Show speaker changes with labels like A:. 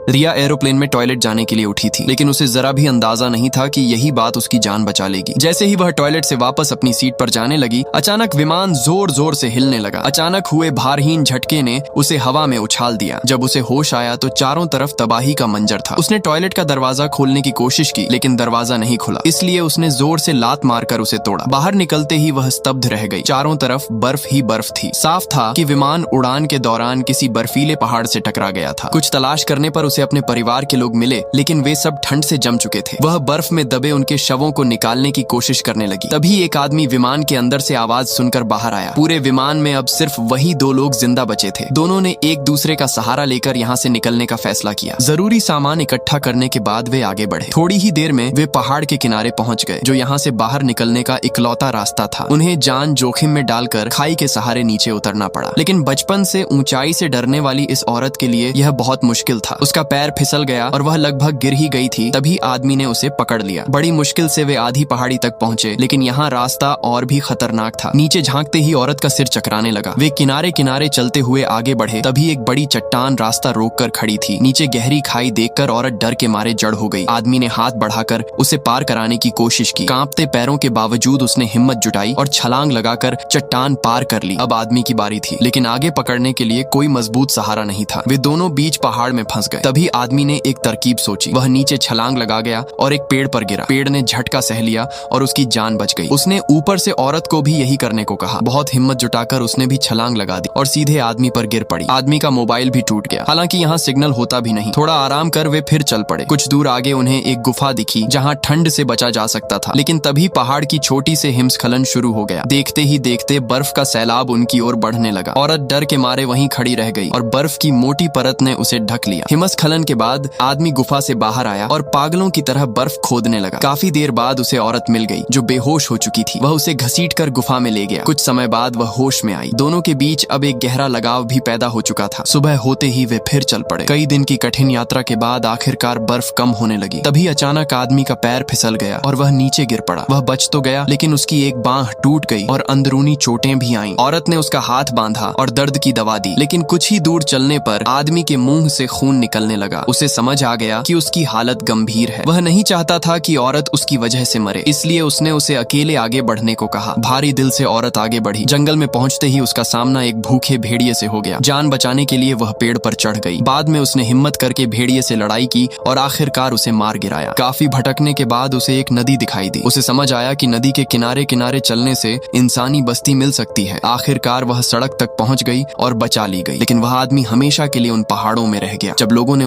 A: रिया aeroplane में toilet जाने के लिए उठी थी, लेकिन उसे जरा भी अंदाजा नहीं था कि यही बात उसकी जान बचा लेगी। जैसे ही वह टॉयलेट से वापस अपनी सीट पर जाने लगी, अचानक विमान जोर जोर से हिलने लगा। अचानक हुए भारहीन झटके ने उसे हवा में उछाल दिया। जब उसे होश आया तो चारों तरफ तबाही का मंजर था। उसने टॉयलेट का दरवाजा खोलने की कोशिश की, लेकिन दरवाजा नहीं खुला, इसलिए उसने जोर से लात मारकर उसे तोड़ा। बाहर निकलते ही वह स्तब्ध रह गई। चारों तरफ बर्फ ही बर्फ थी। साफ था कि विमान उड़ान के दौरान किसी बर्फीले पहाड़ से टकरा गया था। कुछ तलाश करने पर उसे अपने परिवार के लोग मिले, लेकिन वे सब ठंड से जम चुके थे। वह बर्फ में दबे उनके शवों को निकालने की कोशिश करने लगी। तभी एक आदमी विमान के अंदर से आवाज सुनकर बाहर आया। पूरे विमान में अब सिर्फ वही दो लोग जिंदा बचे थे। दोनों ने एक दूसरे का सहारा लेकर यहाँ से निकलने का फैसला किया। जरूरी सामान इकट्ठा करने के बाद वे आगे बढ़े। थोड़ी ही देर में वे पहाड़ के किनारे पहुंच गए, जो यहाँ से बाहर निकलने का इकलौता रास्ता था। उन्हें जान जोखिम में डालकर खाई के सहारे नीचे उतरना पड़ा, लेकिन बचपन से ऊंचाई से डरने वाली इस औरत के लिए यह बहुत मुश्किल था। उसका पैर फिसल गया और वह लगभग गिर ही गई थी। तभी आदमी ने उसे पकड़ लिया। बड़ी मुश्किल से वे आधी पहाड़ी तक पहुंचे, लेकिन यहाँ रास्ता और भी खतरनाक था। नीचे झांकते ही औरत का सिर चकराने लगा। वे किनारे किनारे चलते हुए आगे बढ़े। तभी एक बड़ी चट्टान रास्ता रोककर खड़ी थी। नीचे गहरी खाई देखकर औरत डर के मारे जड़ हो गई। आदमी ने हाथ बढ़ाकर उसे पार कराने की कोशिश की। कांपते पैरों के बावजूद उसने हिम्मत जुटाई और छलांग लगाकर चट्टान पार कर ली। अब आदमी की बारी थी, लेकिन आगे पकड़ने के लिए कोई मजबूत सहारा नहीं था। वे दोनों बीच पहाड़ में फंस गए। तभी आदमी ने एक तरकीब सोची। वह नीचे छलांग लगा गया और एक पेड़ पर गिरा। पेड़ ने झटका सह लिया और उसकी जान बच गई। उसने ऊपर से औरत को भी यही करने को कहा। बहुत हिम्मत जुटाकर उसने भी छलांग लगा दी और सीधे आदमी पर गिर पड़ी। आदमी का मोबाइल भी टूट गया। हालांकि यहाँ सिग्नल होता भी नहीं। थोड़ा आराम कर वे फिर चल पड़े। कुछ दूर आगे उन्हें एक गुफा दिखी, जहाँ ठंड से बचा जा सकता था। लेकिन तभी पहाड़ की छोटी से हिमस्खलन शुरू हो गया। देखते ही देखते बर्फ का सैलाब उनकी ओर बढ़ने लगा। औरत डर के मारे वहीं खड़ी रह गई और बर्फ की मोटी परत ने उसे ढक लिया। हिमस्खलन के बाद आदमी गुफा से बाहर आया और पागलों की तरह बर्फ खोदने लगा। काफी देर बाद उसे औरत मिल गई, जो बेहोश हो चुकी थी। वह उसे घसीटकर गुफा में ले गया। कुछ समय बाद वह होश में आई। दोनों के बीच अब एक गहरा लगाव भी पैदा हो चुका था। सुबह होते ही वे फिर चल पड़े। कई दिन की कठिन यात्रा के बाद आखिरकार बर्फ कम होने लगी। तभी अचानक आदमी का पैर फिसल गया और वह नीचे गिर पड़ा। वह बच तो गया, लेकिन उसकी एक बांह टूट गई और अंदरूनी चोटें भी आईं। औरत ने उसका हाथ बांधा और दर्द की दवा दी, लेकिन कुछ ही दूर चलने पर आदमी के मुंह से खून निकलने लगा। उसे समझ आ गया कि उसकी हालत गंभीर है। वह नहीं चाहता था कि औरत उसकी वजह से मरे, इसलिए उसने उसे अकेले आगे बढ़ने को कहा। भारी दिल से औरत आगे बढ़ी। जंगल में पहुंचते ही उसका सामना एक भूखे भेड़िए से हो गया। जान बचाने के लिए वह पेड़ पर चढ़ गई। बाद में उसने हिम्मत करके भेड़िए से लड़ाई की और आखिरकार उसे मार गिराया। काफी भटकने के बाद उसे एक नदी दिखाई दी। उसे समझ आया कि नदी के किनारे किनारे चलने से इंसानी बस्ती मिल सकती है। आखिरकार वह सड़क तक पहुंच गई और बचा ली गई, लेकिन वह आदमी हमेशा के लिए उन पहाड़ों में रह गया। जब लोगों